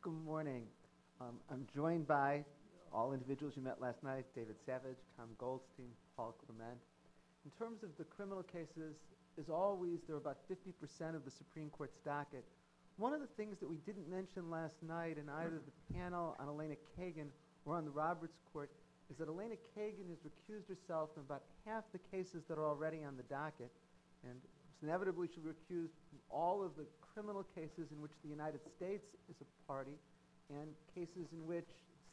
Good morning. I'm joined by all individuals you met last night, David Savage, Tom Goldstein, Paul Clement. In terms of the criminal cases, as always, there are about 50% of the Supreme Court's docket. One of the things that we didn't mention last night in either the panel on Elena Kagan or on the Roberts Court is that Elena Kagan has recused herself from about half the cases that are already on the docket, and inevitably she'll be recused from all of the criminal cases in which the United States is a party and cases in which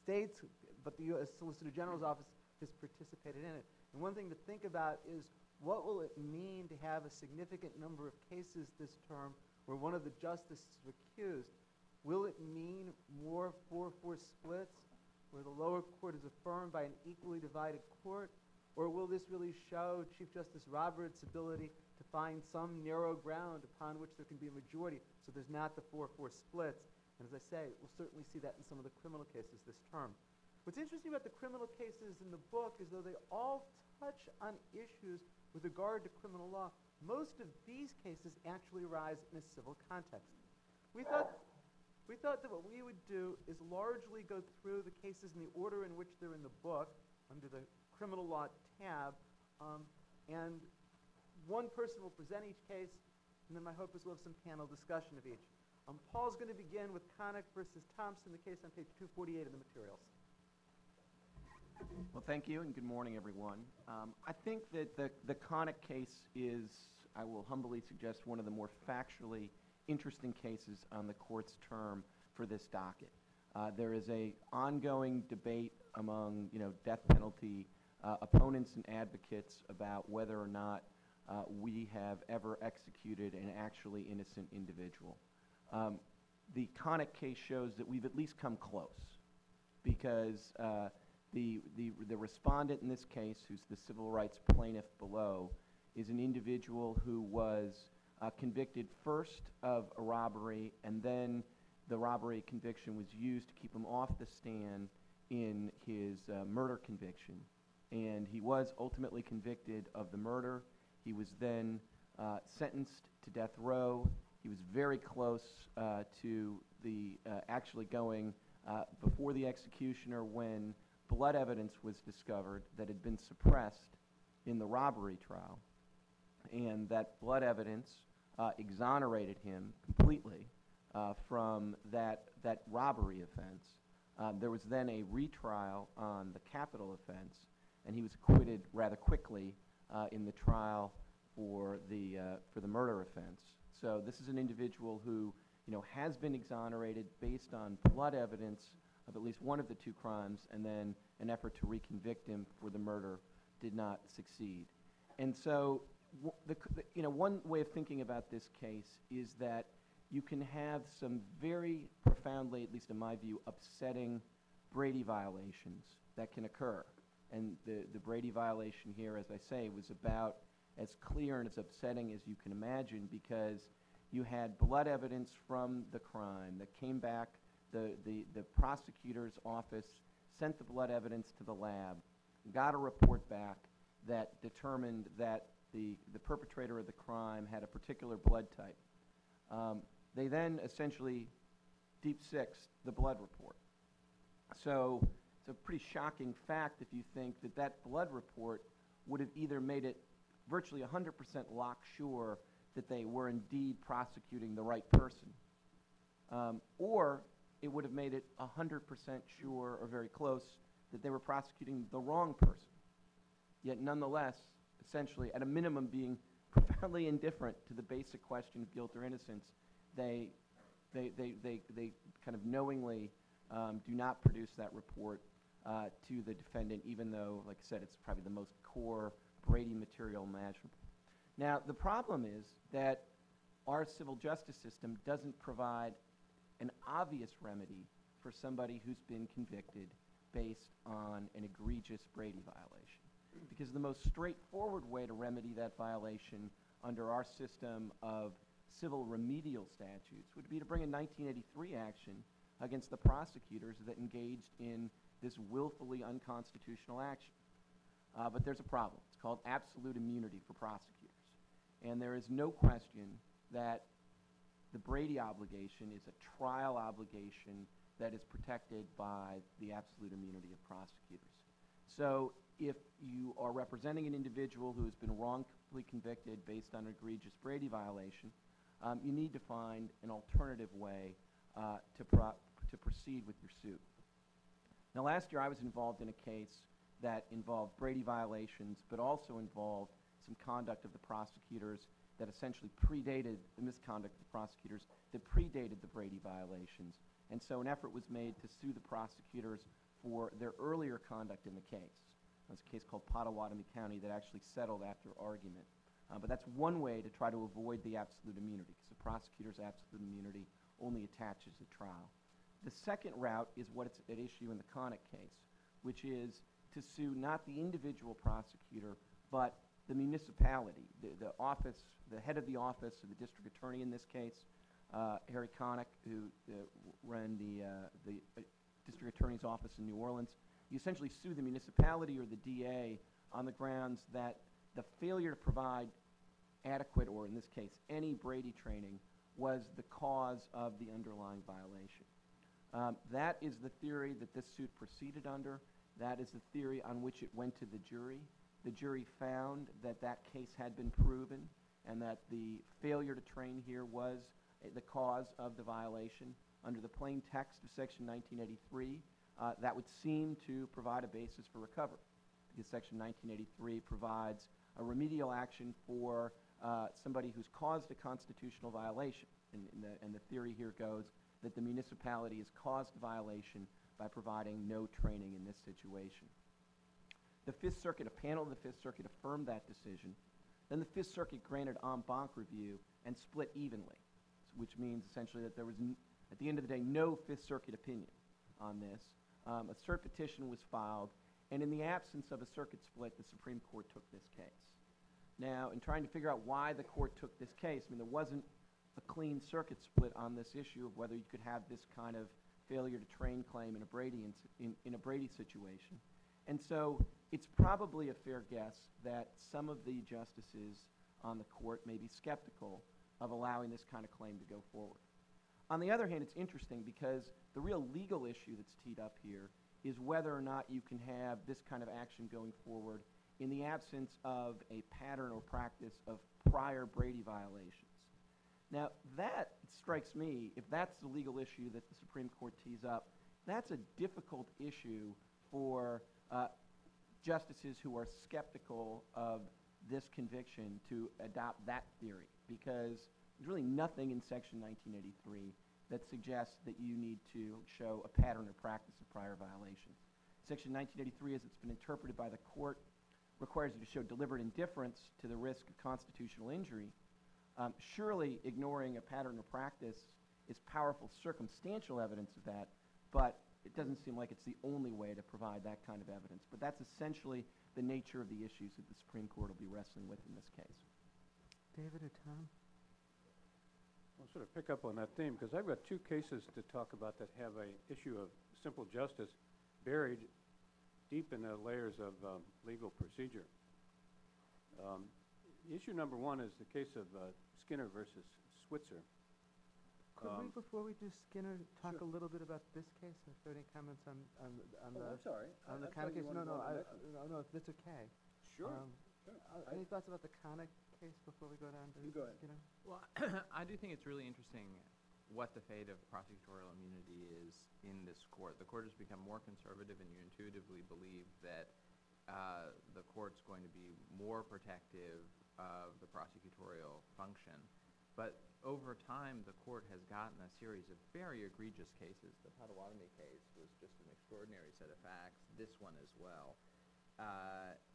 states, but the U.S. Solicitor General's office has participated in it. And one thing to think about is what will it mean to have a significant number of cases this term where one of the justices is recused? Will it mean more 4-4 splits where the lower court is affirmed by an equally divided court? Or will this really show Chief Justice Roberts' ability to find some narrow ground upon which there can be a majority so there's not the 4-4 splits? And as I say, we'll certainly see that in some of the criminal cases this term. What's interesting about the criminal cases in the book is though they all touch on issues with regard to criminal law, most of these cases actually arise in a civil context. We thought that what we would do is largely go through the cases in the order in which they're in the book under the criminal law tab, and one person will present each case, and then my hope is we'll have some panel discussion of each. Paul's going to begin with Connick versus Thompson, the case on page 248 of the materials. Well, thank you, and good morning, everyone. I think that the Connick case is, I will humbly suggest, one of the more factually interesting cases on the court's term for this docket. There is an ongoing debate among, death penalty opponents and advocates about whether or not we have ever executed an actually innocent individual. The Connick case shows that we've at least come close, because the respondent in this case, who's the civil rights plaintiff below, is an individual who was convicted first of a robbery, and then the robbery conviction was used to keep him off the stand in his murder conviction. And he was ultimately convicted of the murder. He was then sentenced to death row. He was very close to the actually going before the executioner when blood evidence was discovered that had been suppressed in the robbery trial. And that blood evidence exonerated him completely from that robbery offense. There was then a retrial on the capital offense, and he was acquitted rather quickly in the trial for the murder offense. So this is an individual who, has been exonerated based on blood evidence of at least one of the two crimes, and then an effort to reconvict him for the murder did not succeed. And so, one way of thinking about this case is that you can have some very profoundly, at least in my view, upsetting Brady violations that can occur. And the Brady violation here, as I say, was about as clear and as upsetting as you can imagine, because you had blood evidence from the crime that came back. The prosecutor's office sent the blood evidence to the lab, got a report back that determined that the perpetrator of the crime had a particular blood type. They then essentially deep-sixed the blood report. So it's a pretty shocking fact if you think that that blood report would have either made it virtually 100% lock sure that they were indeed prosecuting the right person, or it would have made it 100% sure or very close that they were prosecuting the wrong person. Yet nonetheless, essentially, at a minimum, being profoundly indifferent to the basic question of guilt or innocence, they kind of knowingly do not produce that report to the defendant, even though, like I said, it's probably the most core Brady material imaginable. Now, the problem is that our civil justice system doesn't provide an obvious remedy for somebody who's been convicted based on an egregious Brady violation. Because the most straightforward way to remedy that violation under our system of civil remedial statutes would be to bring a 1983 action against the prosecutors that engaged in this willfully unconstitutional action. But there's a problem. It's called absolute immunity for prosecutors. And there is no question that the Brady obligation is a trial obligation that is protected by the absolute immunity of prosecutors. So if you are representing an individual who has been wrongfully convicted based on an egregious Brady violation, you need to find an alternative way to proceed with your suit. Now, last year I was involved in a case that involved Brady violations, but also involved some conduct of the prosecutors that essentially predated the misconduct of the prosecutors that predated the Brady violations. And so an effort was made to sue the prosecutors for their earlier conduct in the case. That's a case called Pottawatomie County that actually settled after argument. But that's one way to try to avoid the absolute immunity, because the prosecutor's absolute immunity only attaches at trial. The second route is what's at issue in the Connick case, which is to sue not the individual prosecutor, but the municipality, the head of the office of the district attorney in this case, Harry Connick, who ran the district attorney's office in New Orleans. You essentially sue the municipality or the DA on the grounds that the failure to provide adequate, or in this case, any Brady training was the cause of the underlying violation. That is the theory that this suit proceeded under. That is the theory on which it went to the jury. The jury found that that case had been proven and that the failure to train here was the cause of the violation. Under the plain text of Section 1983, that would seem to provide a basis for recovery, because Section 1983 provides a remedial action for somebody who's caused a constitutional violation. And the theory here goes that the municipality has caused the violation by providing no training in this situation. The Fifth Circuit, a panel of the Fifth Circuit affirmed that decision. Then the Fifth Circuit granted en banc review and split evenly, which means essentially that there was, at the end of the day, no Fifth Circuit opinion on this. A cert petition was filed, and in the absence of a circuit split, the Supreme Court took this case. Now, in trying to figure out why the court took this case, I mean, there wasn't a clean circuit split on this issue of whether you could have this kind of failure to train claim in a Brady situation. And so it's probably a fair guess that some of the justices on the court may be skeptical of allowing this kind of claim to go forward. On the other hand, it's interesting because the real legal issue that's teed up here is whether or not you can have this kind of action going forward in the absence of a pattern or practice of prior Brady violations. Now, that strikes me, if that's the legal issue that the Supreme Court tees up, that's a difficult issue for justices who are skeptical of this conviction to adopt that theory, because there's really nothing in Section 1983 that suggests that you need to show a pattern or practice of prior violations. Section 1983, as it's been interpreted by the court, requires you to show deliberate indifference to the risk of constitutional injury. Surely ignoring a pattern or practice is powerful circumstantial evidence of that, but it doesn't seem like it's the only way to provide that kind of evidence. But that's essentially the nature of the issues that the Supreme Court will be wrestling with in this case. David or Tom? I'll sort of pick up on that theme, because I've got two cases to talk about that have an issue of simple justice buried deep in the layers of legal procedure. Issue number one is the case of Skinner versus Switzer. Could we, before we do Skinner, talk Sure. a little bit about this case? If there are any comments on I'm the sorry. on the I thought Connick you case? No, wanted to go on no, that's okay. Sure. Sure. Any thoughts about the Connick case before we go down to You go ahead. Skinner? Well, I do think it's really interesting what the fate of prosecutorial immunity is in this court. The court has become more conservative, and you intuitively believe that the court's going to be more protective of the prosecutorial function. But over time, the court has gotten a series of very egregious cases. The Pottawatomie case was just an extraordinary set of facts, this one as well.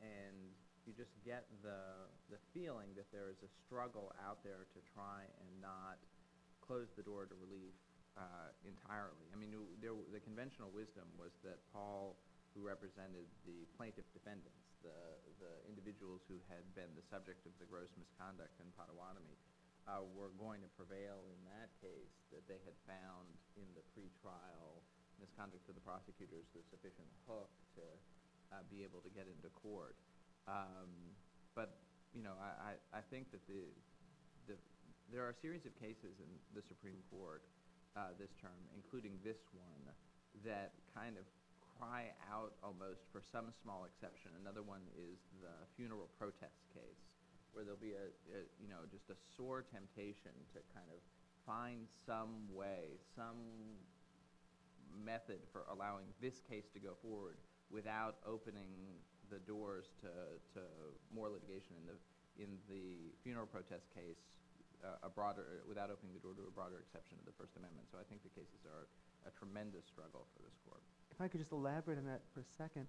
And you just get the feeling that there is a struggle out there to try and not close the door to relief entirely. I mean, the conventional wisdom was that Paul, who represented the plaintiff defendants, the individuals who had been the subject of the gross misconduct in Pottawatomie, were going to prevail in that case, that they had found in the pretrial misconduct of the prosecutors the sufficient hook to be able to get into court. But, you know, I think that there are a series of cases in the Supreme Court this term, including this one, that kind of cry out almost for some small exception. Another one is the funeral protest case, where there'll be just a sore temptation to kind of find some way, some method for allowing this case to go forward without opening the doors to more litigation in the funeral protest case, without opening the door to a broader exception of the First Amendment. So I think the cases are a tremendous struggle for this court. If I could just elaborate on that for a second.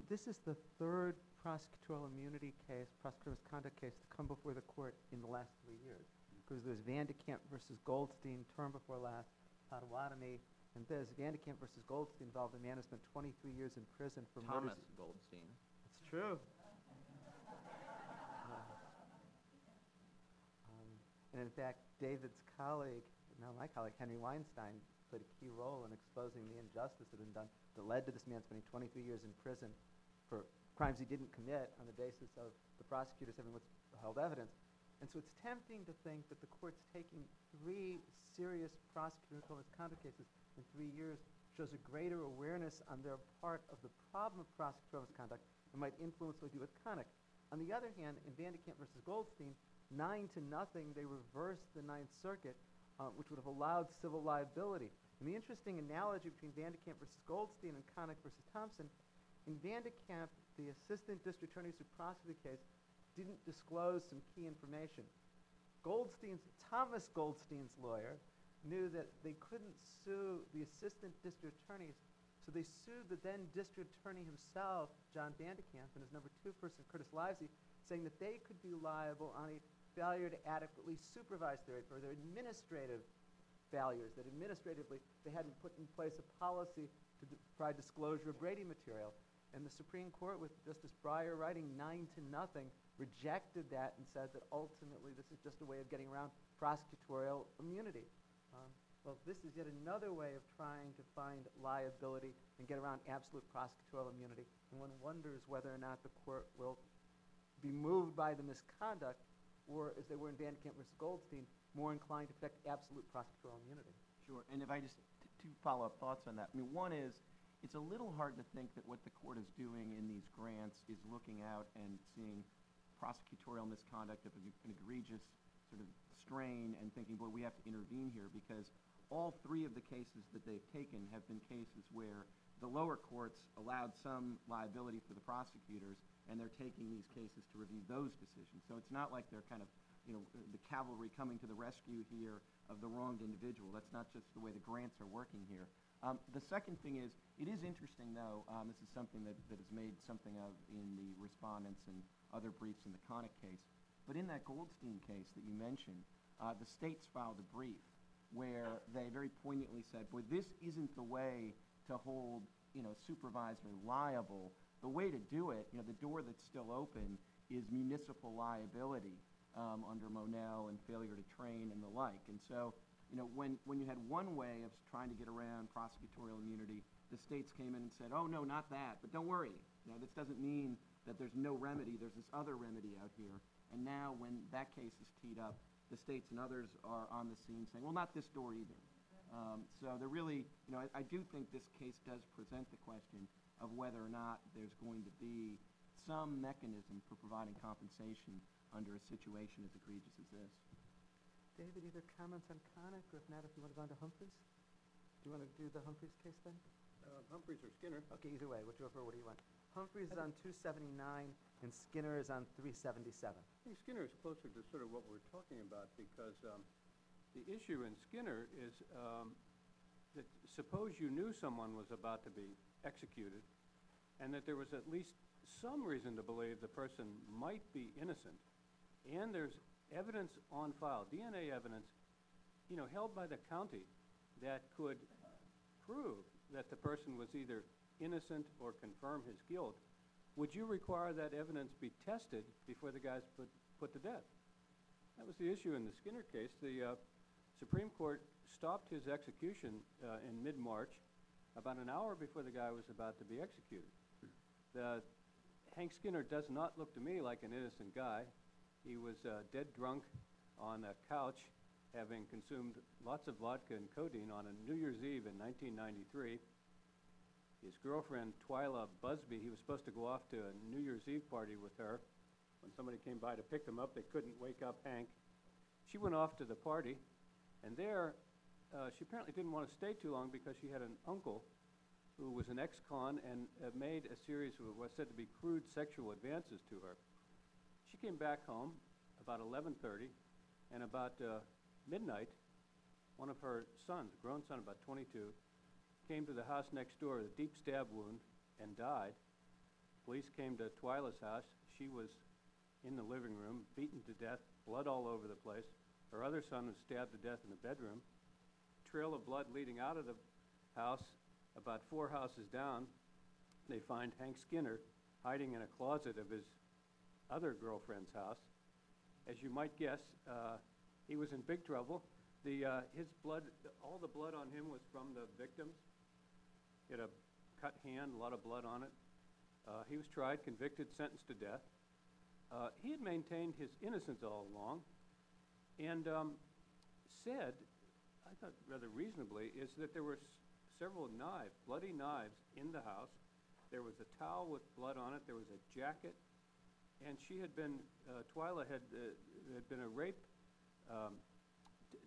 This is the third prosecutorial immunity case, prosecutorial misconduct case, to come before the court in the last 3 years. Because there's Vandekamp versus Goldstein, term before last, Potawatomi, and there's Vandekamp versus Goldstein involved a man who spent 23 years in prison for Thomas murders. Goldstein. It's true. And in fact, David's colleague, now my colleague, Henry Weinstein, played a key role in exposing the injustice that had been done that led to this man spending 23 years in prison for crimes he didn't commit on the basis of the prosecutors having withheld evidence. And so it's tempting to think that the court's taking 3 serious prosecutorial misconduct cases in 3 years shows a greater awareness on their part of the problem of prosecutorial misconduct and might influence what they do with Connick. On the other hand, in Vandekamp versus Goldstein, 9-0, they reversed the Ninth Circuit, which would have allowed civil liability. And the interesting analogy between Vandekamp versus Goldstein and Connick versus Thompson, in Vandekamp, the assistant district attorneys who prosecuted the case didn't disclose some key information. Thomas Goldstein's lawyer knew that they couldn't sue the assistant district attorneys, so they sued the then district attorney himself, John Vandekamp, and his number 2 person, Curtis Livesey, saying that they could be liable on a failure to adequately supervise for their administrative failures, that administratively they hadn't put in place a policy to provide disclosure of Brady material. And the Supreme Court, with Justice Breyer writing 9-0, rejected that and said that ultimately this is just a way of getting around prosecutorial immunity. Well, this is yet another way of trying to find liability and get around absolute prosecutorial immunity. And one wonders whether or not the court will be moved by the misconduct, or, as they were in Vandekamp versus Goldstein, more inclined to protect absolute prosecutorial immunity. Sure, and if I just, two follow-up thoughts on that. I mean, one is, it's a little hard to think that what the court is doing in these grants is looking out and seeing prosecutorial misconduct of an egregious sort of strain and thinking, boy, we have to intervene here, because all 3 of the cases that they've taken have been cases where the lower courts allowed some liability for the prosecutors, and they're taking these cases to review those decisions. So it's not like they're kind of, the cavalry coming to the rescue here of the wronged individual. That's not just the way the grants are working here. The second thing is, it is interesting, though, this is something that is made something of in the respondents and other briefs in the Connick case, but in that Goldstein case that you mentioned, the states filed a brief where they very poignantly said, boy, this isn't the way to hold, supervisor liable. The way to do it, the door that's still open is municipal liability under Monell and failure to train and the like. And so, when you had one way of trying to get around prosecutorial immunity, the states came in and said, oh, no, not that, but don't worry. This doesn't mean that there's no remedy. There's this other remedy out here. And now when that case is teed up, the states and others are on the scene saying, well, not this door either. So they're really, I do think this case does present the question of whether or not there's going to be some mechanism for providing compensation under a situation as egregious as this. David, either comments on Connick, or if not, if you want to go on to Humphreys? Do you want to do the Humphreys case then? Humphreys or Skinner? Okay, either way, whichever, what do you want? Humphreys is on 279, and Skinner is on 377. I think Skinner is closer to sort of what we're talking about, because the issue in Skinner is that suppose you knew someone was about to be executed, and that there was at least some reason to believe the person might be innocent, and there's evidence on file, DNA evidence, held by the county that could prove that the person was either innocent or confirm his guilt. Would you require that evidence be tested before the guy's put to death? That was the issue in the Skinner case. The Supreme Court stopped his execution in mid-March, about an hour before the guy was about to be executed. Hank Skinner does not look to me like an innocent guy. He was dead drunk on a couch having consumed lots of vodka and codeine on a New Year's Eve in 1993. His girlfriend, Twyla Busby, he was supposed to go off to a New Year's Eve party with her. When somebody came by to pick them up, they couldn't wake up Hank. She went off to the party, and there she apparently didn't want to stay too long because she had an uncle who was an ex-con and made a series of what's said to be crude sexual advances to her. She came back home about 11:30, and about midnight, one of her sons, a grown son about 22, came to the house next door with a deep stab wound and died. Police came to Twyla's house. She was in the living room, beaten to death, blood all over the place. Her other son was stabbed to death in the bedroom. Trail of blood leading out of the house, about 4 houses down. They find Hank Skinner hiding in a closet of his other girlfriend's house. As you might guess, he was in big trouble. His blood, all the blood on him was from the victims. He had a cut hand, a lot of blood on it. He was tried, convicted, sentenced to death. He had maintained his innocence all along, and said, I thought rather reasonably, is that there were several knives, bloody knives, in the house. There was a towel with blood on it. There was a jacket, and she had been, Twyla had been a rape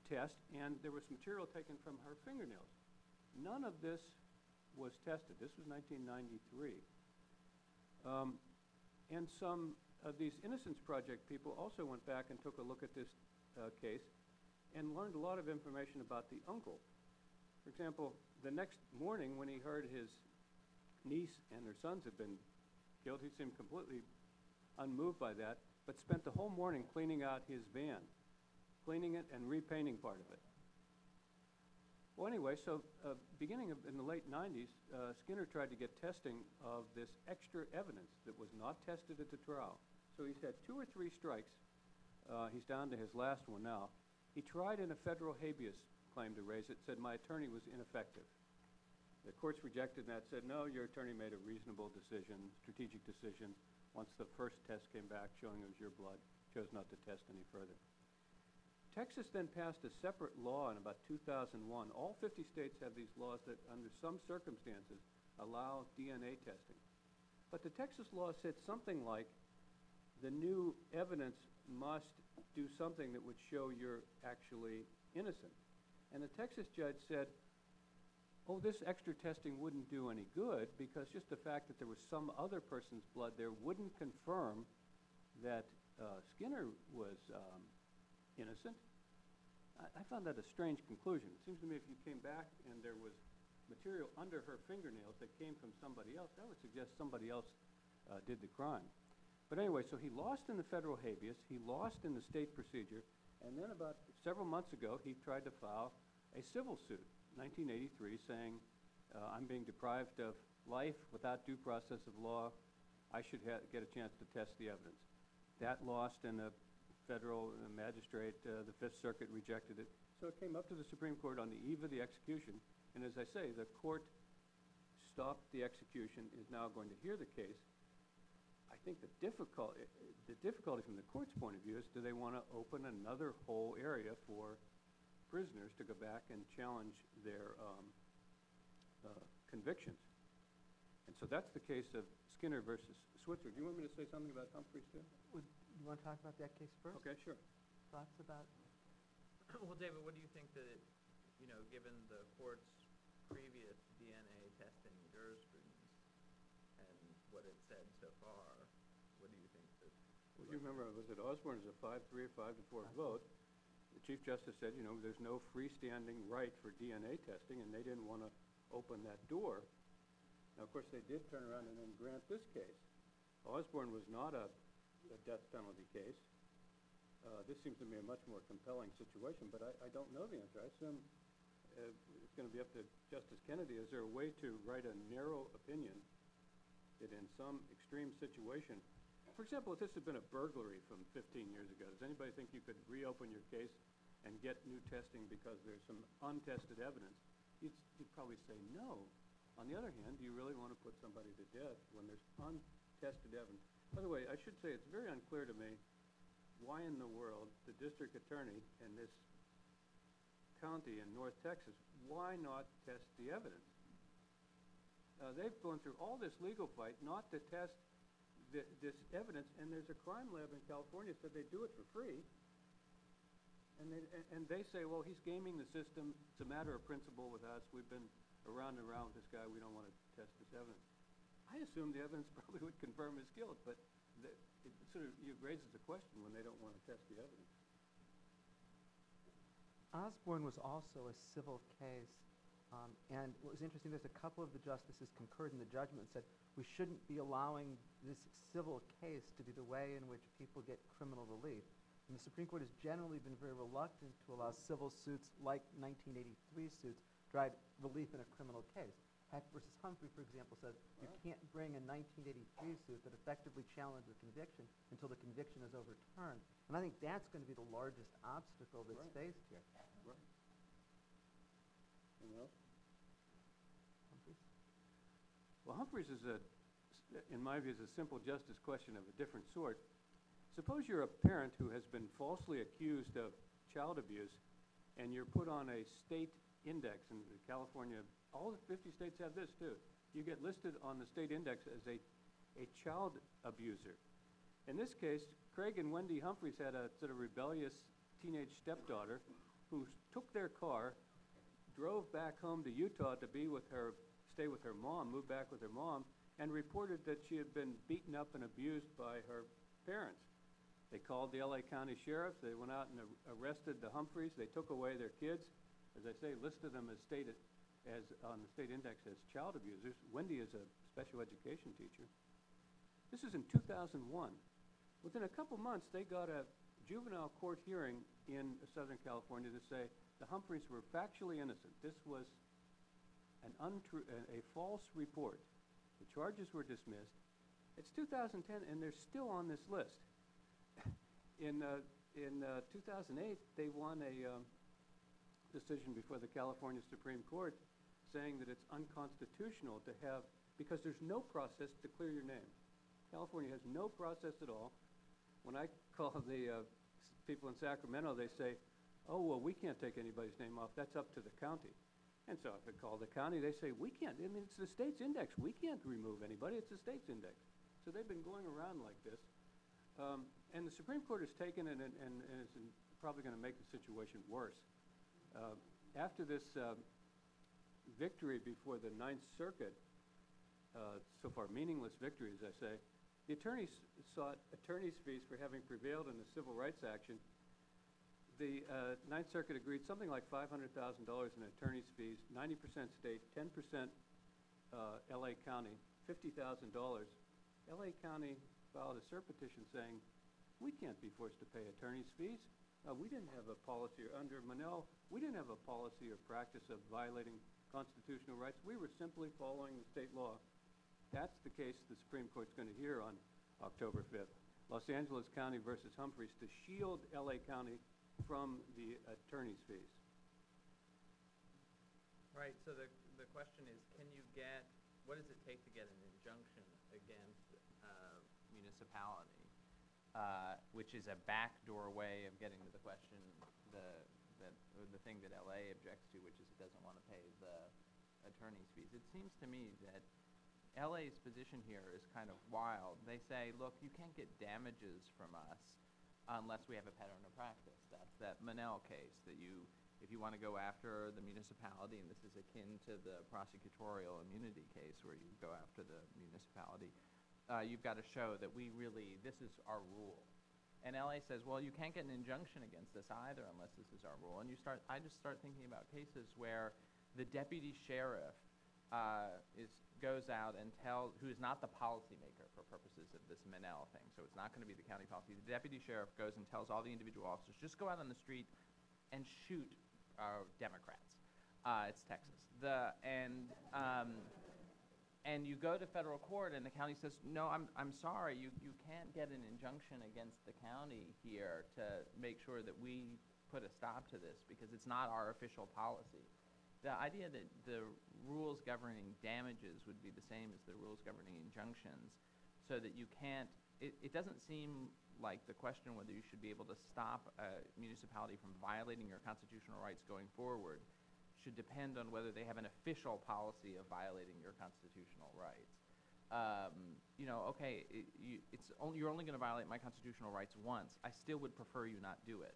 test, and there was material taken from her fingernails. None of this was tested. This was 1993. And some of these Innocence Project people also went back and took a look at this case and learned a lot of information about the uncle. For example, the next morning when he heard his niece and her sons had been killed, he seemed completely unmoved by that, but spent the whole morning cleaning out his van, cleaning it and repainting part of it. Well, anyway, so beginning in the late 90s, Skinner tried to get testing of this extra evidence that was not tested at the trial. So he's had 2 or 3 strikes. He's down to his last one now. He tried in a federal habeas claim to raise it, said my attorney was ineffective. The courts rejected that, said, no, your attorney made a reasonable decision, strategic decision. Once the first test came back showing it was your blood, chose not to test any further. Texas then passed a separate law in about 2001. All 50 states have these laws that, under some circumstances, allow DNA testing. But the Texas law said something like the new evidence must do something that would show you're actually innocent. And the Texas judge said, oh, this extra testing wouldn't do any good because just the fact that there was some other person's blood there wouldn't confirm that Skinner was innocent. I found that a strange conclusion. It seems to me if you came back and there was material under her fingernails that came from somebody else, that would suggest somebody else did the crime. But anyway, so he lost in the federal habeas, he lost in the state procedure, and then about several months ago, he tried to file a civil suit, 1983, saying, I'm being deprived of life without due process of law. I should get a chance to test the evidence. That lost in a federal magistrate. The Fifth Circuit rejected it. So it came up to the Supreme Court on the eve of the execution, and as I say, the court stopped the execution, is now going to hear the case. I think the difficulty from the court's point of view is, do they want to open another whole area for prisoners to go back and challenge their convictions? And so that's the case of Skinner versus Switzer. Do you want me to say something about Humphreys too? You want to talk about that case first? Okay, sure. Thoughts about? Well, David, what do you think that, given the court's previous DNA testing jurisprudence and what it said so far, what do you think that? Well, you remember, was it Osborne is a 5-3 or 5-4 vote? The Chief Justice said, there's no freestanding right for DNA testing, and they didn't want to open that door. Now, of course, they did turn around and then grant this case. Osborne was not a death penalty case. This seems to me a much more compelling situation, but I don't know the answer. I assume it's going to be up to Justice Kennedy. Is there a way to write a narrow opinion that in some extreme situation, for example, if this had been a burglary from 15 years ago, does anybody think you could reopen your case and get new testing because there's some untested evidence? You'd probably say no. On the other hand, do you really want to put somebody to death when there's untested evidence? By the way, I should say it's very unclear to me why in the world the district attorney in this County in North Texas, why not test the evidence? They've gone through all this legal fight not to test this evidence, and there's a crime lab in California said they do it for free. And they say, well, he's gaming the system. It's a matter of principle with us. We've been around and around with this guy. We don't want to test this evidence. I assume the evidence probably would confirm his guilt, but it sort of raises the question when they don't want to test the evidence. Osborne was also a civil case, and what was interesting, there's a couple of the justices concurred in the judgment and said we shouldn't be allowing this civil case to be the way in which people get criminal relief. And the Supreme Court has generally been very reluctant to allow civil suits like 1983 suits provide relief in a criminal case. Heck versus Humphrey, for example, says you can't bring a 1983 suit that effectively challenges a conviction until the conviction is overturned. And I think that's going to be the largest obstacle that's faced here. Right. Anyone else? Humphreys? Well, Humphreys is in my view, is a simple justice question of a different sort. Suppose you're a parent who has been falsely accused of child abuse, and you're put on a state index in California. All the 50 states have this too. You get listed on the state index as a child abuser. In this case, Craig and Wendy Humphreys had a sort of rebellious teenage stepdaughter who took their car, drove back home to Utah to stay with her mom, moved back with her mom, and reported that she had been beaten up and abused by her parents. They called the LA County Sheriff. They went out and arrested the Humphreys. They took away their kids. As I say, listed them on the state index as child abusers. Wendy is a special education teacher. This is in 2001. Within a couple months, they got a juvenile court hearing in Southern California to say the Humphreys were factually innocent. This was a false report. The charges were dismissed. It's 2010, and they're still on this list. In 2008, they won a decision before the California Supreme Court saying that it's unconstitutional to have, because there's no process to clear your name. California has no process at all. When I call the people in Sacramento, they say, oh, well, we can't take anybody's name off. That's up to the county. And so if I call the county, they say, we can't. I mean, it's the state's index. We can't remove anybody. It's the state's index. So they've been going around like this. And the Supreme Court has taken it and is probably going to make the situation worse. After this victory before the Ninth Circuit, so far meaningless victory, as I say, the attorneys sought attorney's fees for having prevailed in the civil rights action. The Ninth Circuit agreed something like $500,000 in attorney's fees, 90% state, 10% LA County, $50,000. LA County filed a cert petition saying, we can't be forced to pay attorney's fees. We didn't have a policy, under Monell, we didn't have a policy or practice of violating constitutional rights. We were simply following the state law. That's the case the Supreme Court's going to hear on October 5th. Los Angeles County versus Humphreys to shield LA County from the attorney's fees. Right, so the question is, what does it take to get an injunction against municipality, which is a backdoor way of getting to the question, the thing that LA objects to, which is it doesn't want to pay the attorney's fees. It seems to me that LA's position here is kind of wild. They say, look, you can't get damages from us unless we have a pattern of practice. That's that Monell case that if you want to go after the municipality, and this is akin to the prosecutorial immunity case where you go after the municipality, you've got to show that this is our rule. And LA says, well, you can't get an injunction against this either unless this is our rule. And I just start thinking about cases where the deputy sheriff goes out and who is not the policymaker for purposes of this Monell thing, so it's not going to be the county policy. The deputy sheriff goes and tells all the individual officers, just go out on the street and shoot Democrats. It's Texas. And you go to federal court, and the county says, no, I'm sorry, you can't get an injunction against the county here to make sure that we put a stop to this because it's not our official policy. The idea that the rules governing damages would be the same as the rules governing injunctions, so that you can't, it doesn't seem like the question whether you should be able to stop a municipality from violating your constitutional rights going forward should depend on whether they have an official policy of violating your constitutional rights. Okay, you're only going to violate my constitutional rights once. I still would prefer you not do it.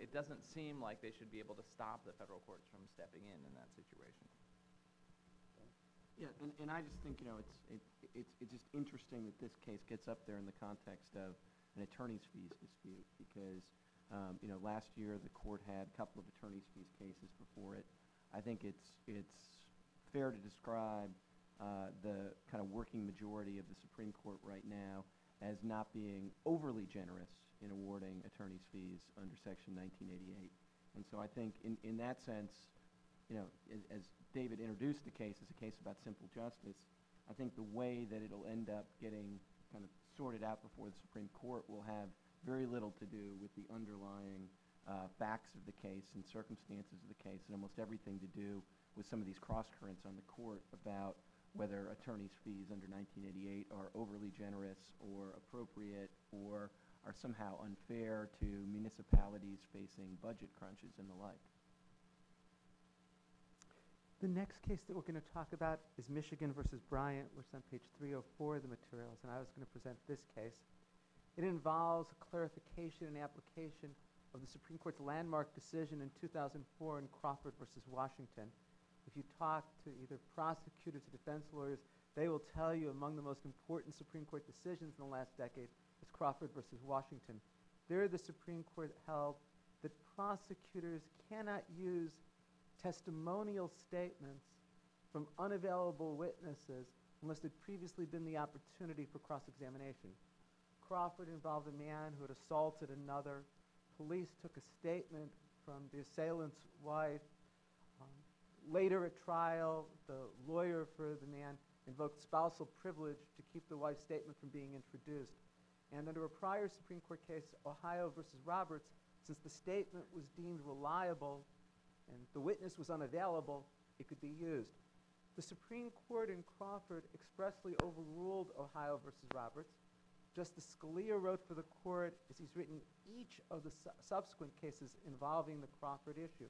It doesn't seem like they should be able to stop the federal courts from stepping in that situation. Yeah, and I just think, it's just interesting that this case gets up there in the context of an attorney's fees dispute because, last year the court had a couple of attorney's fees cases before it. I think it's fair to describe the kind of working majority of the Supreme Court right now as not being overly generous in awarding attorney's fees under Section 1988. And so I think in that sense, as David introduced the case as a case about simple justice, I think the way that it'll end up getting kind of sorted out before the Supreme Court will have very little to do with the underlying facts of the case and circumstances of the case, and almost everything to do with some of these cross-currents on the court about whether attorney's fees under 1988 are overly generous or appropriate or are somehow unfair to municipalities facing budget crunches and the like. The next case that we're going to talk about is Michigan versus Bryant, which is on page 304 of the materials, and I was going to present this case. It involves a clarification and application of the Supreme Court's landmark decision in 2004 in Crawford versus Washington. If you talk to either prosecutors or defense lawyers, they will tell you among the most important Supreme Court decisions in the last decade is Crawford versus Washington. There, the Supreme Court held that prosecutors cannot use testimonial statements from unavailable witnesses unless there'd previously been the opportunity for cross-examination. Crawford involved a man who had assaulted another. Police took a statement from the assailant's wife. Later at trial, the lawyer for the man invoked spousal privilege to keep the wife's statement from being introduced. And under a prior Supreme Court case, Ohio versus Roberts, since the statement was deemed reliable and the witness was unavailable, it could be used. The Supreme Court in Crawford expressly overruled Ohio versus Roberts. Justice Scalia wrote for the court, as he's written each of the subsequent cases involving the Crawford issue.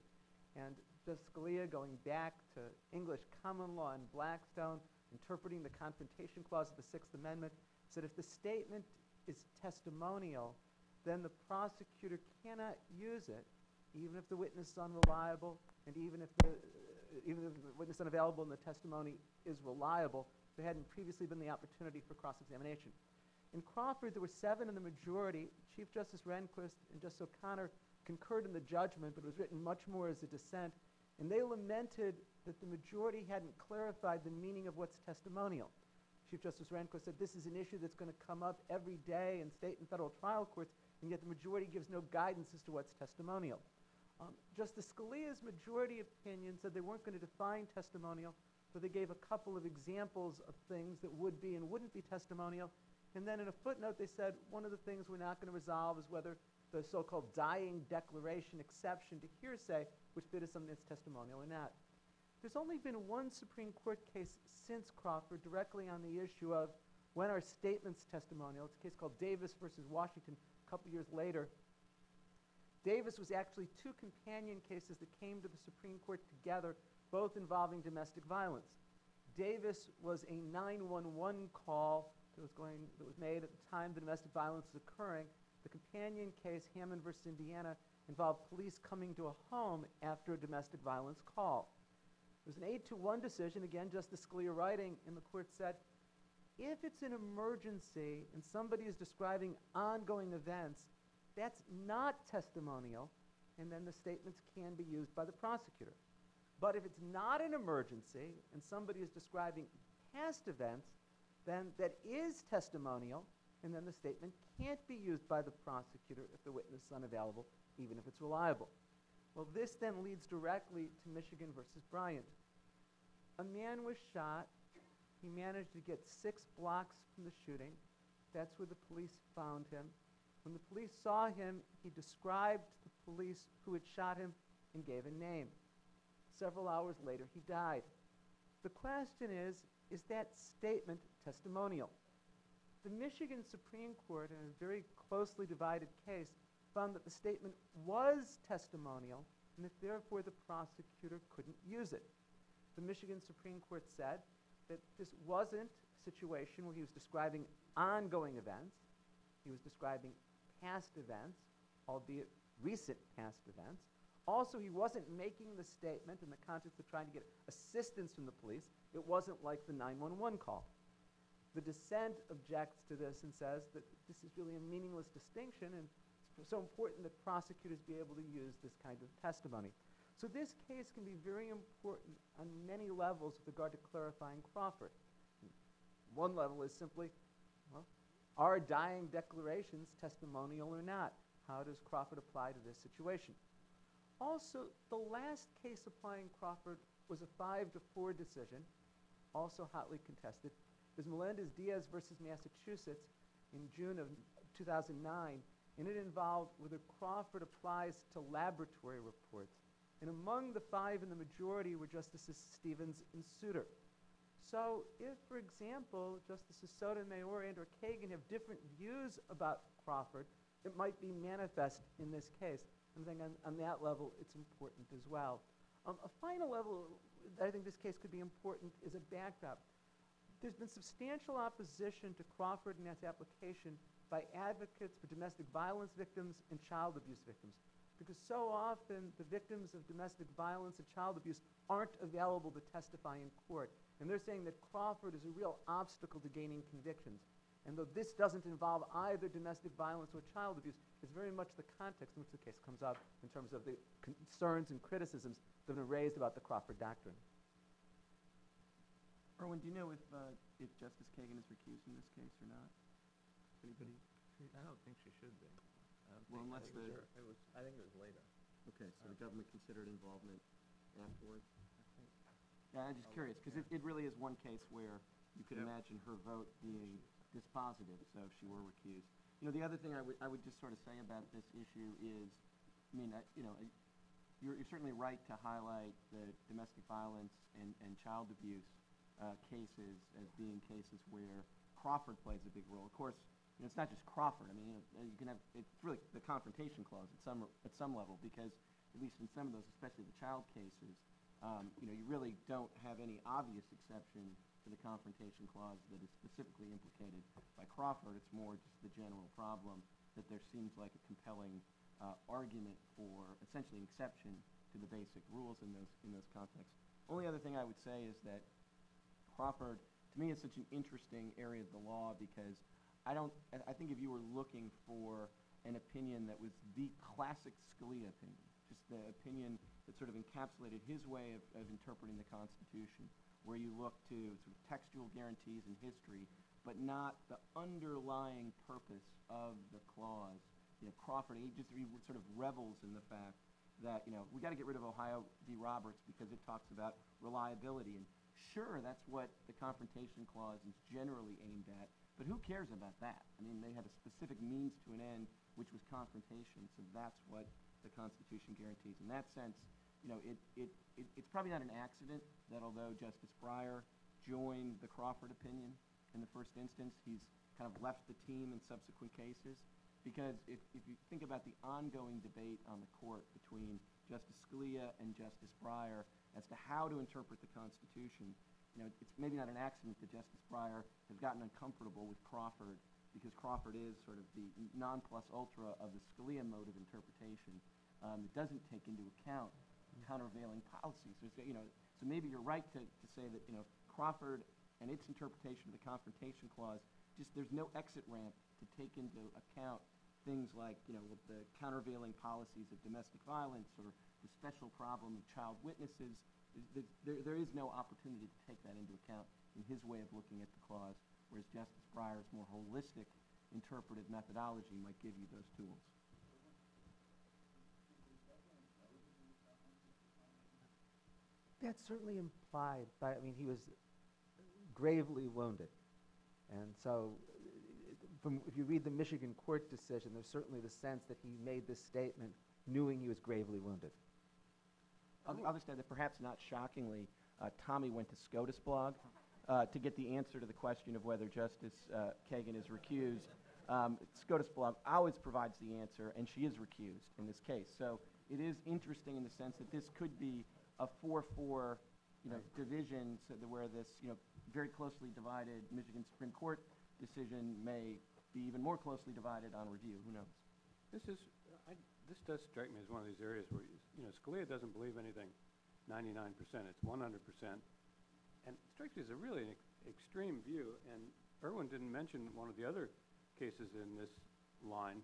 And Justice Scalia, going back to English common law and Blackstone, interpreting the Confrontation Clause of the Sixth Amendment, said if the statement is testimonial, then the prosecutor cannot use it, even if the witness is unreliable, and even if the witness is unavailable and the testimony is reliable, there hadn't previously been the opportunity for cross-examination. In Crawford, there were 7 in the majority. Chief Justice Rehnquist and Justice O'Connor concurred in the judgment, but it was written much more as a dissent, and they lamented that the majority hadn't clarified the meaning of what's testimonial. Chief Justice Rehnquist said this is an issue that's going to come up every day in state and federal trial courts, and yet the majority gives no guidance as to what's testimonial. Justice Scalia's majority opinion said they weren't going to define testimonial, but they gave a couple of examples of things that would be and wouldn't be testimonial. And then in a footnote, they said one of the things we're not going to resolve is whether the so-called dying declaration exception to hearsay would fit as something that's testimonial or not. There's only been one Supreme Court case since Crawford directly on the issue of when are statements testimonial. It's a case called Davis versus Washington a couple years later. Davis was actually 2 companion cases that came to the Supreme Court together, both involving domestic violence. Davis was a 911 call that was made at the time the domestic violence was occurring. The companion case, Hammond versus Indiana, involved police coming to a home after a domestic violence call. It was an 8-1 decision. Again, Justice Scalia writing, and the court said, if it's an emergency and somebody is describing ongoing events, that's not testimonial, and then the statements can be used by the prosecutor. But if it's not an emergency and somebody is describing past events, then that is testimonial, and then the statement can't be used by the prosecutor if the witness is unavailable, even if it's reliable. Well, this then leads directly to Michigan versus Bryant. A man was shot. He managed to get 6 blocks from the shooting. That's where the police found him. When the police saw him, he described to the police who had shot him and gave a name. Several hours later, he died. The question is that statement testimonial? The Michigan Supreme Court, in a very closely divided case, found that the statement was testimonial and that therefore the prosecutor couldn't use it. The Michigan Supreme Court said that this wasn't a situation where he was describing ongoing events. He was describing past events, albeit recent past events. Also, he wasn't making the statement in the context of trying to get assistance from the police. It wasn't like the 911 call. The dissent objects to this and says that this is really a meaningless distinction, and it's so important that prosecutors be able to use this kind of testimony. So this case can be very important on many levels with regard to clarifying Crawford. One level is simply, well, are dying declarations testimonial or not? How does Crawford apply to this situation? Also, the last case applying Crawford was a 5-4 decision, also hotly contested. It was Melendez-Diaz versus Massachusetts in June of 2009, and it involved whether Crawford applies to laboratory reports. And among the 5 in the majority were Justices Stevens and Souter. So if, for example, Justices Sotomayor and or Kagan have different views about Crawford, it might be manifest in this case. And I think on that level, it's important as well. A final level that I think this case could be important is a backdrop. There's been substantial opposition to Crawford and its application by advocates for domestic violence victims and child abuse victims, because so often the victims of domestic violence and child abuse aren't available to testify in court. And they're saying that Crawford is a real obstacle to gaining convictions. And though this doesn't involve either domestic violence or child abuse, it's very much the context in which the case comes up in terms of the concerns and criticisms that have been raised about the Crawford doctrine. Erwin, do you know if Justice Kagan is recused in this case or not? Anybody? I don't think she should be. Well, unless I think it was later. Okay, so the government considered involvement afterwards? Yeah, I'm just curious, because it really is one case where you could imagine her vote being dispositive, so if she were recused. You know, the other thing I would just sort of say about this issue is, I mean, you're certainly right to highlight the domestic violence and child abuse cases as being cases where Crawford plays a big role. Of course, you know, it's not just Crawford. I mean, you can have, it's really the confrontation clause at some level, because at least in some of those, especially the child cases, you know, you really don't have any obvious exception to the confrontation clause that is specifically implicated by Crawford. It's more just the general problem that there seems like a compelling argument for essentially an exception to the basic rules in those contexts. Only other thing I would say is that Crawford, to me, is such an interesting area of the law, because I think if you were looking for an opinion that was the classic Scalia opinion, just the opinion that sort of encapsulated his way of interpreting the Constitution, where you look to sort of textual guarantees in history, but not the underlying purpose of the clause. You know, Crawford, he sort of revels in the fact that, you know, we got to get rid of Ohio v. Roberts because it talks about reliability. And sure, that's what the confrontation clause is generally aimed at, but who cares about that? I mean, they had a specific means to an end, which was confrontation, so that's what the Constitution guarantees. In that sense, you know, it's probably not an accident that although Justice Breyer joined the Crawford opinion in the first instance, he's kind of left the team in subsequent cases, because if you think about the ongoing debate on the court between Justice Scalia and Justice Breyer as to how to interpret the Constitution, you know, it's maybe not an accident that Justice Breyer has gotten uncomfortable with Crawford, because Crawford is sort of the non plus ultra of the Scalia mode of interpretation. It doesn't take into account countervailing policies. You know, so maybe you're right to say that, you know, Crawford and its interpretation of the Confrontation Clause, just there's no exit ramp to take into account things like, you know, the countervailing policies of domestic violence or the special problem of child witnesses. There is no opportunity to take that into account in his way of looking at the clause, whereas Justice Breyer's more holistic interpretive methodology might give you those tools. That's certainly implied by, I mean, he was gravely wounded. And so if you read the Michigan court decision, there's certainly the sense that he made this statement knowing he was gravely wounded. I'll just add that perhaps not shockingly, Tommy went to SCOTUS blog, to get the answer to the question of whether Justice Kagan is recused. SCOTUS Below always provides the answer, and she is recused in this case. So it is interesting in the sense that this could be a 4-4, division, so that where this, very closely divided Michigan Supreme Court decision may be even more closely divided on review. Who knows? This does strike me as one of these areas where, Scalia doesn't believe anything 99%, it's 100%. And it strikes me as a really extreme view. And Irwin didn't mention one of the other cases in this line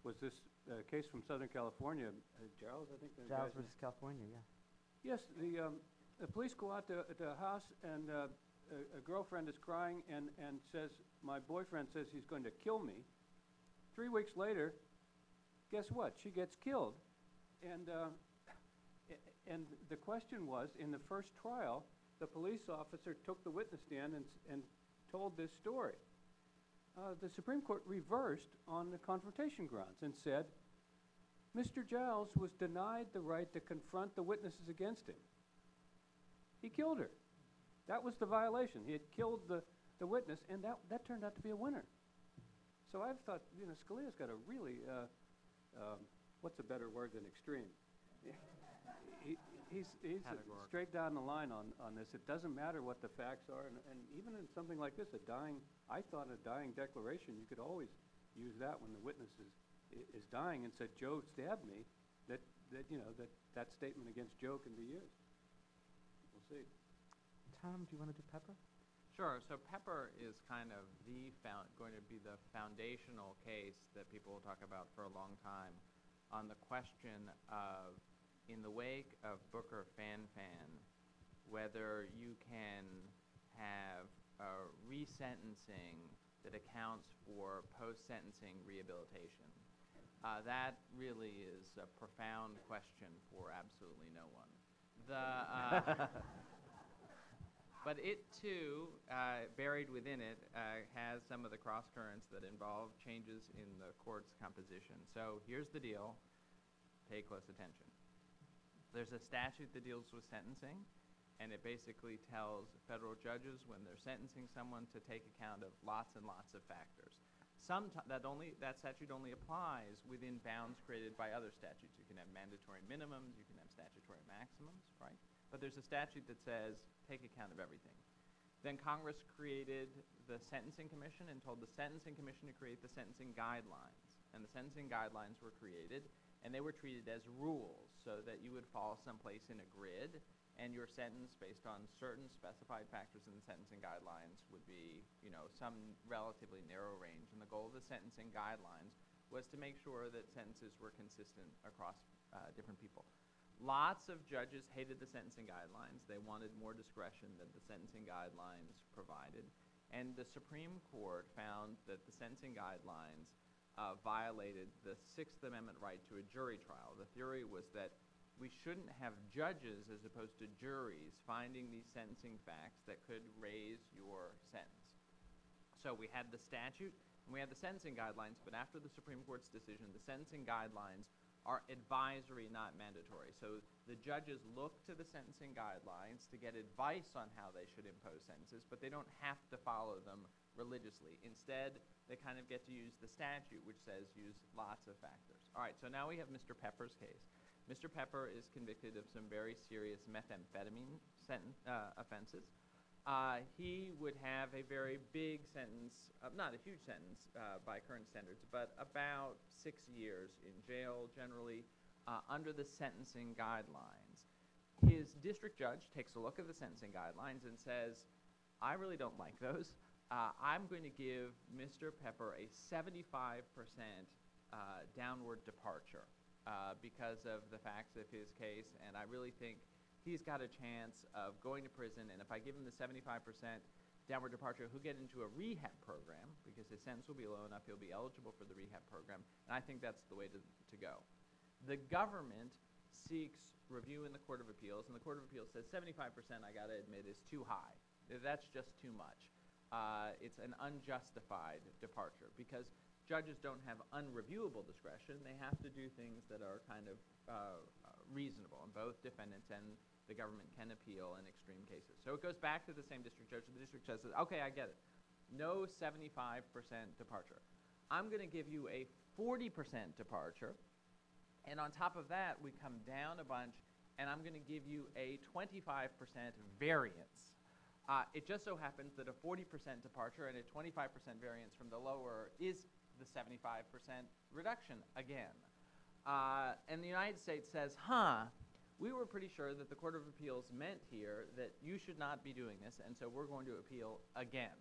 was this case from Southern California, Giles, I think. Giles versus California, yeah. Yes, the police go out to a house, and a girlfriend is crying and says, my boyfriend says he's going to kill me. 3 weeks later, guess what? She gets killed. And the question was, in the first trial, the police officer took the witness stand and told this story. The Supreme Court reversed on the confrontation grounds and said, Mr. Giles was denied the right to confront the witnesses against him. He killed her. That was the violation. He had killed the witness, and that turned out to be a winner. So I've thought, Scalia's got a really, what's a better word than extreme? He's straight down the line on this. It doesn't matter what the facts are, and even in something like this, I thought a dying declaration, you could always use that when the witness is dying and said, Joe stabbed me, that statement against Joe can be used. We'll see. Tom, do you want to do Pepper? Sure. So Pepper is kind of going to be the foundational case that people will talk about for a long time on the question of, in the wake of Booker Fan, whether you can have a resentencing that accounts for post-sentencing rehabilitation. That really is a profound question for absolutely no one. But it, too, buried within it, has some of the cross-currents that involve changes in the court's composition. So here's the deal. Pay close attention. There's a statute that deals with sentencing, and it basically tells federal judges when they're sentencing someone to take account of lots and lots of factors. That statute only applies within bounds created by other statutes. You can have mandatory minimums, you can have statutory maximums, right? But there's a statute that says take account of everything. Then Congress created the Sentencing Commission and told the Sentencing Commission to create the sentencing guidelines. And the sentencing guidelines were created, and they were treated as rules so that you would fall someplace in a grid, and your sentence based on certain specified factors in the sentencing guidelines would be, some relatively narrow range. And the goal of the sentencing guidelines was to make sure that sentences were consistent across different people. Lots of judges hated the sentencing guidelines. They wanted more discretion than the sentencing guidelines provided. And the Supreme Court found that the sentencing guidelines violated the Sixth Amendment right to a jury trial. The theory was that we shouldn't have judges as opposed to juries finding these sentencing facts that could raise your sentence. So we had the statute and we had the sentencing guidelines, but after the Supreme Court's decision, the sentencing guidelines are advisory, not mandatory. So the judges look to the sentencing guidelines to get advice on how they should impose sentences, but they don't have to follow them religiously. Instead, they kind of get to use the statute, which says use lots of factors. All right, so now we have Mr. Pepper's case. Mr. Pepper is convicted of some very serious methamphetamine offenses. He would have a very big sentence, not a huge sentence by current standards, but about 6 years in jail generally under the sentencing guidelines. His district judge takes a look at the sentencing guidelines and says, I really don't like those. I'm going to give Mr. Pepper a 75% downward departure because of the facts of his case, and I really think he's got a chance of going to prison, and if I give him the 75% downward departure, he'll get into a rehab program because his sentence will be low enough, he'll be eligible for the rehab program, and I think that's the way to go. The government seeks review in the Court of Appeals, and the Court of Appeals says 75%, I got to admit, is too high. That's just too much. It's an unjustified departure because judges don't have unreviewable discretion. They have to do things that are kind of reasonable, and both defendants and the government can appeal in extreme cases. So it goes back to the same district judge. The district judge says, okay, I get it. No 75% departure. I'm going to give you a 40% departure, and on top of that, we come down a bunch, and I'm going to give you a 25% variance. It just so happens that a 40% departure and a 25% variance from the lower is the 75% reduction again. And the United States says, we were pretty sure that the Court of Appeals meant here that you should not be doing this, and so we're going to appeal again.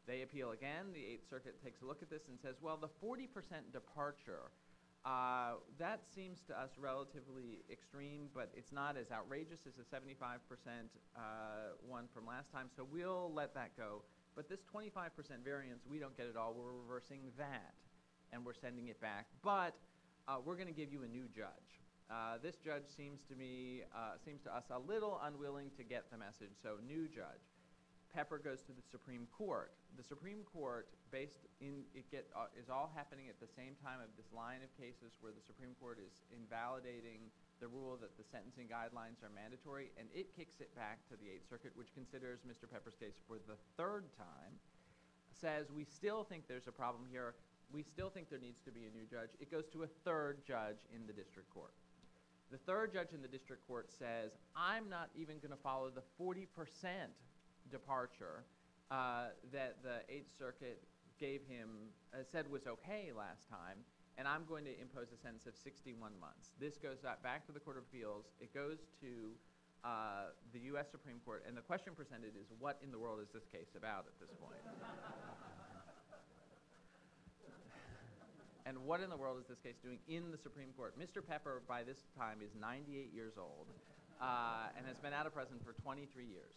They appeal again. The Eighth Circuit takes a look at this and says, well, the 40% departure, that seems to us relatively extreme, but it's not as outrageous as the 75% one from last time, so we'll let that go. But this 25% variance, we don't get at all. We're reversing that, and we're sending it back. But we're going to give you a new judge. This judge seems to us a little unwilling to get the message, so new judge. Pepper goes to the Supreme Court. The Supreme Court, is all happening at the same time of this line of cases where the Supreme Court is invalidating the rule that the sentencing guidelines are mandatory, and it kicks it back to the Eighth Circuit, which considers Mr. Pepper's case for the third time, says we still think there's a problem here. We still think there needs to be a new judge. It goes to a third judge in the district court. The third judge in the district court says, I'm not even going to follow the 40% departure that the Eighth Circuit gave him, said was okay last time, and I'm going to impose a sentence of 61 months. This goes back to the Court of Appeals. It goes to the U.S. Supreme Court, and the question presented is, what in the world is this case about at this point? And what in the world is this case doing in the Supreme Court? Mr. Pepper, by this time, is 98 years old and has been out of prison for 23 years.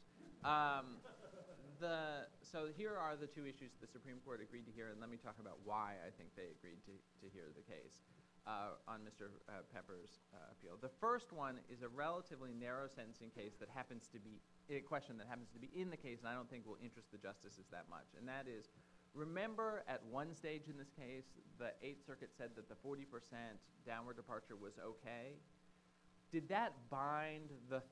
So here are the two issues the Supreme Court agreed to hear, and let me talk about why I think they agreed to hear the case on Mr. Pepper's appeal. The first one is a relatively narrow sentencing case that happens to be a question that happens to be in the case, and I don't think will interest the justices that much, and that is, remember at one stage in this case, the Eighth Circuit said that the 40% downward departure was okay. Did that bind the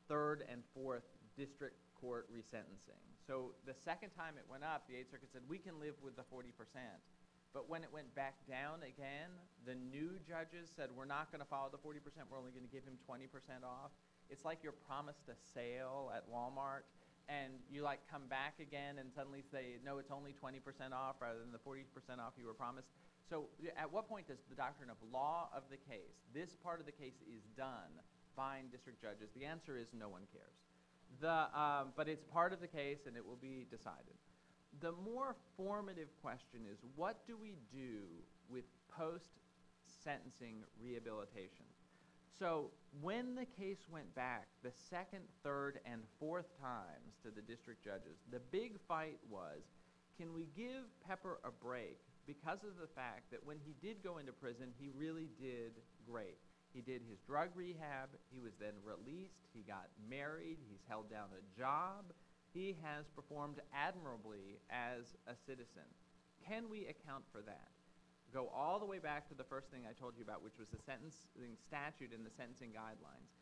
third and fourth district court resentencing? So the second time it went up, the Eighth Circuit said, we can live with the 40%. But when it went back down again, the new judges said, we're not going to follow the 40%. We're only going to give him 20% off. It's like you're promised a sale at Walmart, and you come back again and suddenly say, no, it's only 20% off rather than the 40% off you were promised. So at what point does the doctrine of law of the case, this part of the case is done, bind district judges? The answer is no one cares. But it's part of the case, and it will be decided. The more formative question is, what do we do with post-sentencing rehabilitation? So when the case went back the second, third, and fourth times to the district judges, the big fight was, can we give Pepper a break because of the fact that when he did go into prison, he really did great. He did his drug rehab. He was then released. He got married. He's held down a job. He has performed admirably as a citizen. Can we account for that? Go all the way back to the first thing I told you about, which was the sentencing statute and the sentencing guidelines.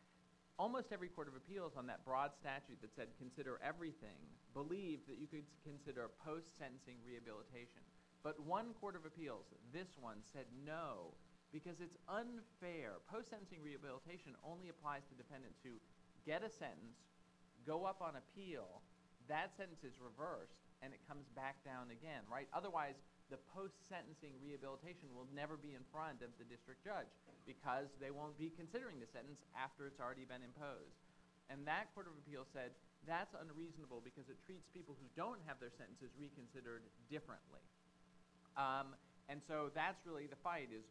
Almost every court of appeals on that broad statute that said consider everything believed that you could consider post-sentencing rehabilitation. But one court of appeals, this one, said no, because it's unfair. Post-sentencing rehabilitation only applies to defendants who get a sentence, go up on appeal, that sentence is reversed, and it comes back down again, right? Otherwise, the post-sentencing rehabilitation will never be in front of the district judge because they won't be considering the sentence after it's already been imposed. And that court of appeals said that's unreasonable because it treats people who don't have their sentences reconsidered differently. And so that's really the fight is,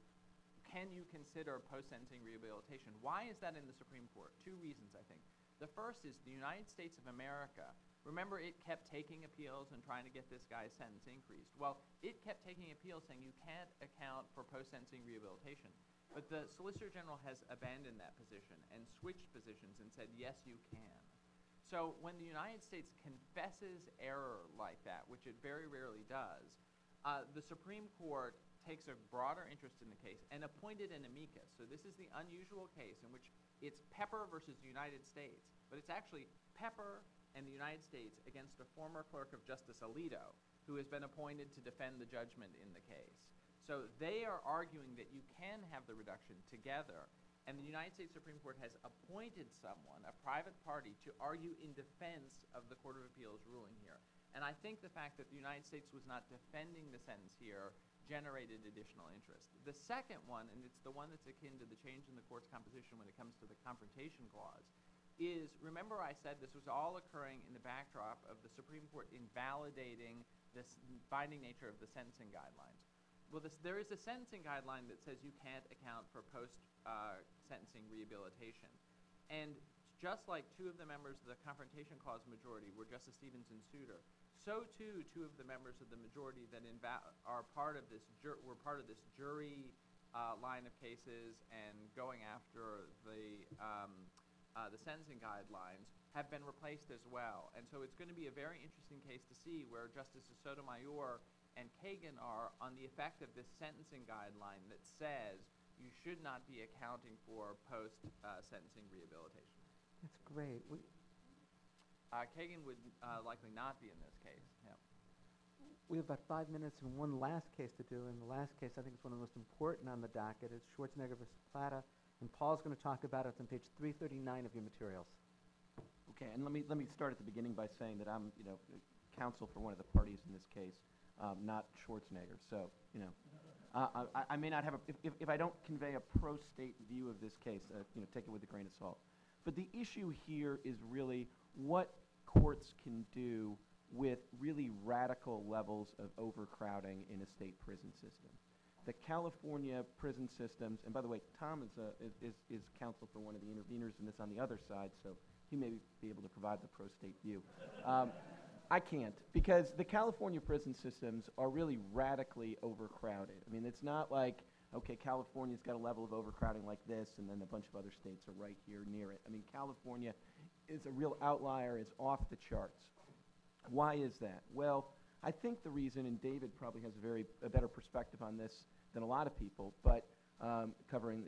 can you consider post-sentencing rehabilitation? Why is that in the Supreme Court? Two reasons, I think. The first is the United States of America. Remember, it kept taking appeals and trying to get this guy's sentence increased. Well, it kept taking appeals saying you can't account for post-sentencing rehabilitation. But the Solicitor General has abandoned that position and switched positions and said, yes, you can. So when the United States confesses error like that, which it very rarely does, the Supreme Court takes a broader interest in the case and appointed an amicus. So this is the unusual case in which it's Pepper versus the United States, but it's actually Pepper and the United States against a former clerk of Justice Alito, who has been appointed to defend the judgment in the case. So they are arguing that you can have the reduction together, and the United States Supreme Court has appointed someone, a private party, to argue in defense of the Court of Appeals ruling here. And I think the fact that the United States was not defending the sentence here generated additional interest. The second one, and it's the one that's akin to the change in the court's composition when it comes to the confrontation clause, is, remember I said this was all occurring in the backdrop of the Supreme Court invalidating this binding nature of the sentencing guidelines. Well, there is a sentencing guideline that says you can't account for post-sentencing rehabilitation. And just like two of the members of the confrontation clause majority were Justice Stevens and Souter, so too two of the members of the majority that are part of this were part of this jury line of cases and going after the sentencing guidelines have been replaced as well. And so it's going to be a very interesting case to see where Justices Sotomayor and Kagan are on the effect of this sentencing guideline that says you should not be accounting for post-sentencing rehabilitation. That's great. Kagan would likely not be in this case. Yeah. We have about 5 minutes and one last case to do, and the last case I think is one of the most important on the docket. It's Schwarzenegger versus Plata, and Paul's going to talk about it. It's on page 339 of your materials. Okay, and let me start at the beginning by saying that I'm, counsel for one of the parties in this case, not Schwarzenegger. So, I may not have if I don't convey a pro-state view of this case, take it with a grain of salt. But the issue here is really what courts can do with really radical levels of overcrowding in a state prison system. The California prison systems, and by the way, Tom is counsel for one of the interveners in this on the other side, so he may be able to provide the pro-state view. I can't, because the California prison systems are really radically overcrowded. I mean, it's not like, okay, California's got a level of overcrowding like this, and then a bunch of other states are right here near it. I mean, California is a real outlier, it's off the charts. Why is that? Well, I think the reason, and David probably has a better perspective on this than a lot of people, but covering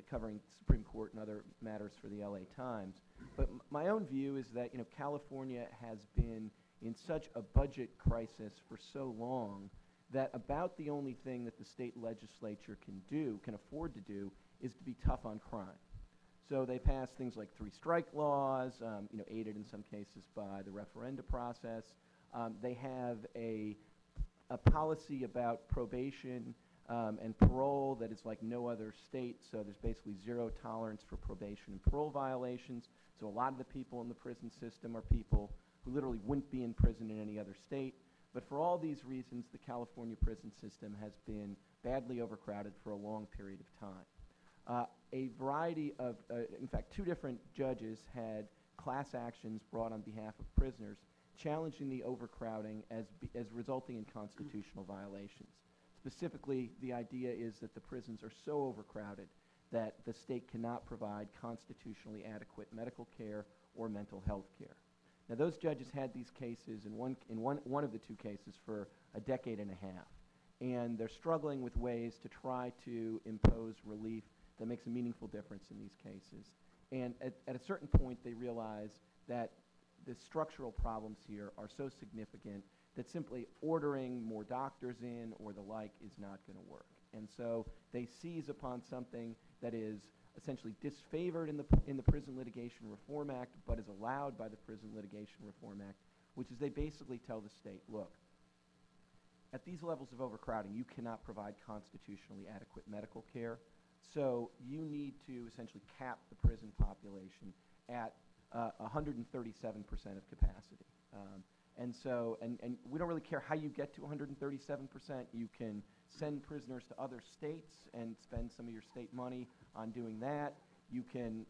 Supreme Court and other matters for the LA Times. But my own view is that California has been in such a budget crisis for so long that about the only thing that the state legislature can afford to do, is to be tough on crime. So they pass things like 3-strike laws, aided in some cases by the referenda process. They have a policy about probation and parole that is like no other state, so there's basically zero tolerance for probation and parole violations. So a lot of the people in the prison system are people who literally wouldn't be in prison in any other state. But for all these reasons, the California prison system has been badly overcrowded for a long period of time. A variety of, in fact, 2 different judges had class actions brought on behalf of prisoners challenging the overcrowding as resulting in constitutional violations. Specifically, the idea is that the prisons are so overcrowded that the state cannot provide constitutionally adequate medical care or mental health care. Now, those judges had these cases in one of the 2 cases for a decade and a half, and they're struggling with ways to try to impose relief that makes a meaningful difference in these cases. And at a certain point, they realize that the structural problems here are so significant that simply ordering more doctors in or the like is not going to work. And so they seize upon something that is essentially disfavored in the Prison Litigation Reform Act, but is allowed by the Prison Litigation Reform Act, which is they basically tell the state, look, at these levels of overcrowding, you cannot provide constitutionally adequate medical care, so you need to essentially cap the prison population at 137% of capacity. And we don't really care how you get to 137%. You can send prisoners to other states and spend some of your state money on doing that. You can,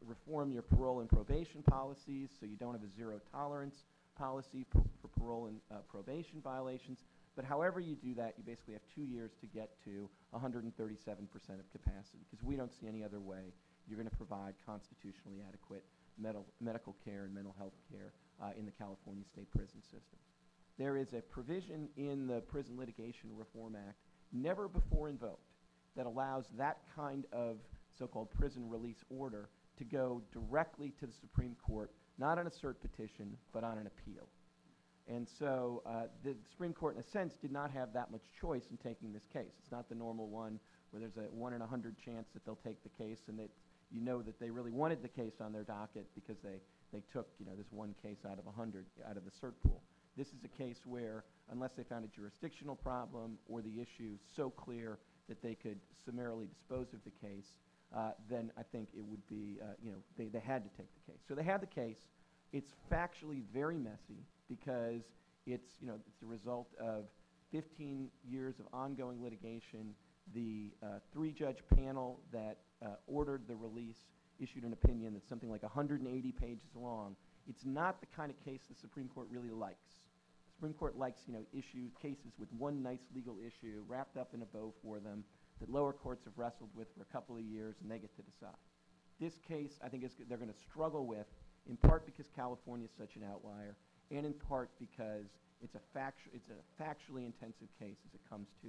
reform your parole and probation policies so you don't have a zero tolerance policy for parole and probation violations. But however you do that, you basically have 2 years to get to 137% of capacity, because we don't see any other way you're going to provide constitutionally adequate medical care and mental health care in the California state prison system. There is a provision in the Prison Litigation Reform Act never before invoked, that allows that kind of so-called prison release order to go directly to the Supreme Court, not on a cert petition, but on an appeal. And so the Supreme Court, in a sense, did not have that much choice in taking this case. It's not the normal one where there's a 1 in 100 chance that they'll take the case and that you know that they really wanted the case on their docket because they took, this one case out of 100 out of the cert pool. This is a case where, unless they found a jurisdictional problem or the issue so clear that they could summarily dispose of the case, then I think it would be, they had to take the case. So they had the case. It's factually very messy because it's the result of 15 years of ongoing litigation. The 3-judge panel that ordered the release issued an opinion that's something like 180 pages long. It's not the kind of case the Supreme Court really likes. The Supreme Court likes, cases with one nice legal issue wrapped up in a bow for them that lower courts have wrestled with for a couple of years and they get to decide. This case, I think, they're going to struggle with, in part because California is such an outlier, and in part because it's a factually intensive case as it comes to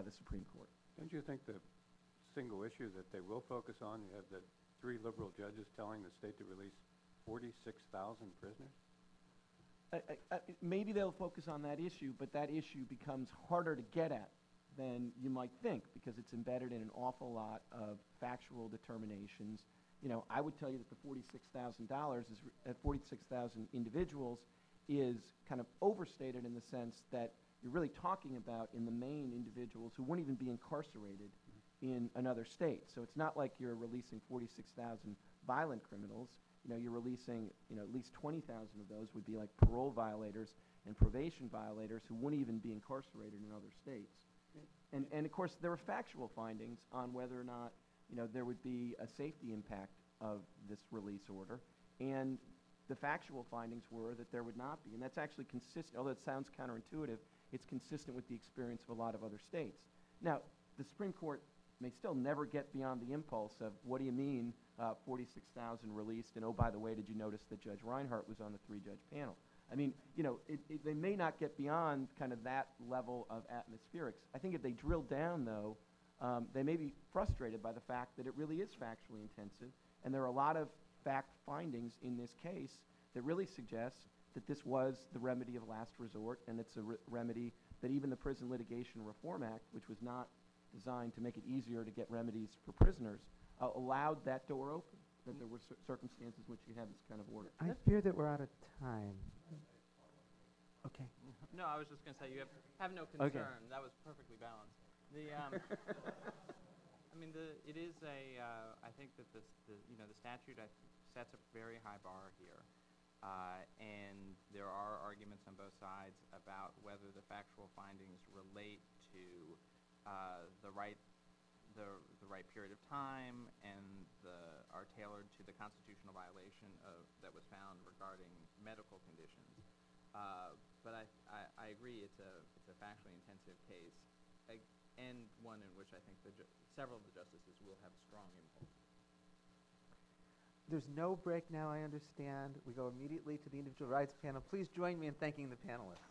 the Supreme Court. Don't you think the single issue that they will focus on, you have the 3 liberal judges telling the state to release 46,000 prisoners? Maybe they'll focus on that issue, but that issue becomes harder to get at than you might think because it's embedded in an awful lot of factual determinations. I would tell you that the $46,000 is 46,000 individuals is kind of overstated in the sense that you're really talking about, in the main, individuals who wouldn't even be incarcerated in another state. So it's not like you're releasing 46,000 violent criminals. You're releasing, at least 20,000 of those would be like parole violators and probation violators who wouldn't even be incarcerated in other states. And of course, there are factual findings on whether or not, there would be a safety impact of this release order. And the factual findings were that there would not be. And that's actually consistent, although it sounds counterintuitive, it's consistent with the experience of a lot of other states. Now, the Supreme Court may still never get beyond the impulse of, what do you mean 46,000 released? And oh, by the way, did you notice that Judge Reinhart was on the 3-judge panel? I mean, they may not get beyond kind of that level of atmospherics. I think if they drill down, though, they may be frustrated by the fact that it really is factually intensive, and there are a lot of fact findings in this case that really suggest that this was the remedy of last resort, and it's a remedy that even the Prison Litigation Reform Act, which was not designed to make it easier to get remedies for prisoners, allowed that door open, that there were circumstances in which you had this kind of order. I fear that we're out of time. Okay. No, I was just going to say you have no concern. Okay. That was perfectly balanced. I mean, it is a. I think that the statute sets a very high bar here, and there are arguments on both sides about whether the factual findings relate to the right period of time and are tailored to the constitutional violation that was found regarding medical conditions. But I agree it's a factually intensive case, and one in which I think several of the justices will have strong impulse. There's no break now, I understand. We go immediately to the individual rights panel. Please join me in thanking the panelists.